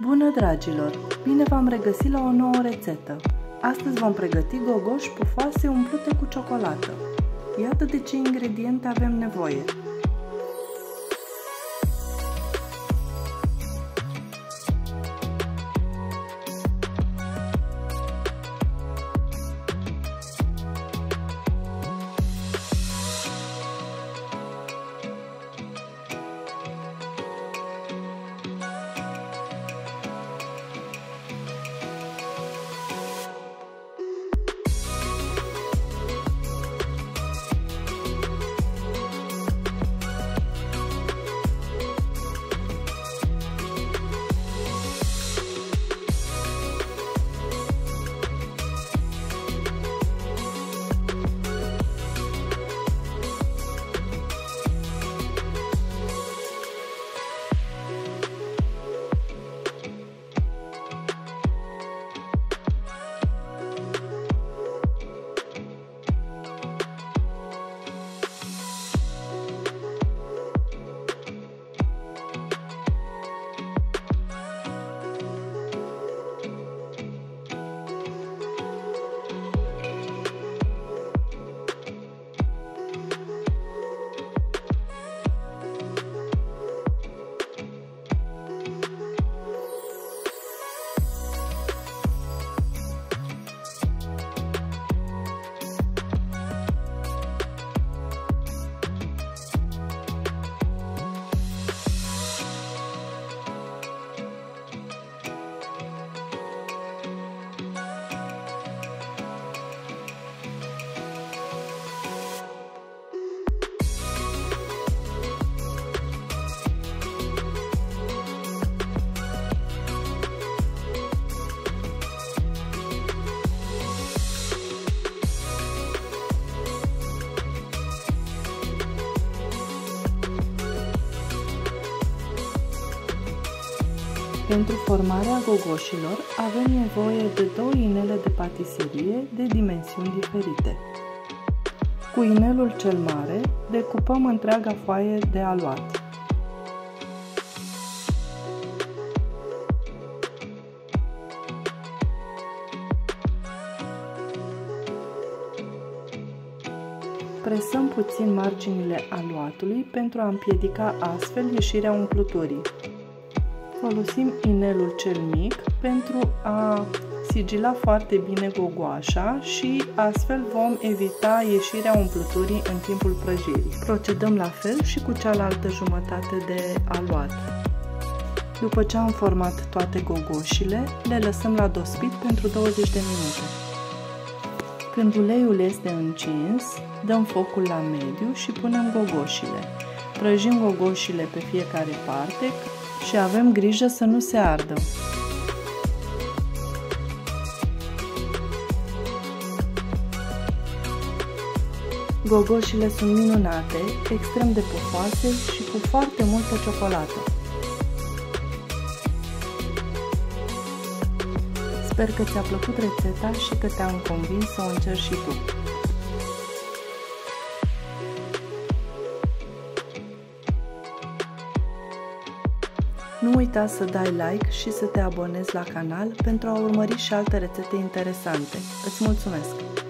Bună, dragilor! Bine v-am regăsit la o nouă rețetă. Astăzi vom pregăti gogoși pufoase umplute cu ciocolată. Iată de ce ingrediente avem nevoie. Pentru formarea gogoșilor avem nevoie de 2 inele de patiserie de dimensiuni diferite. Cu inelul cel mare decupăm întreaga foaie de aluat. Presăm puțin marginile aluatului pentru a împiedica astfel ieșirea umpluturii. Folosim inelul cel mic pentru a sigila foarte bine gogoașa și astfel vom evita ieșirea umpluturii în timpul prăjirii. Procedăm la fel și cu cealaltă jumătate de aluat. După ce am format toate gogoșile, le lăsăm la dospit pentru 20 de minute. Când uleiul este încins, dăm focul la mediu și punem gogoșile. Prăjim gogoșile pe fiecare parte și avem grijă să nu se ardă. Gogoșile sunt minunate, extrem de pufoase și cu foarte multă ciocolată. Sper că ți-a plăcut rețeta și că te-am convins să o încerci și tu. Nu uita să dai like și să te abonezi la canal pentru a urmări și alte rețete interesante. Îți mulțumesc!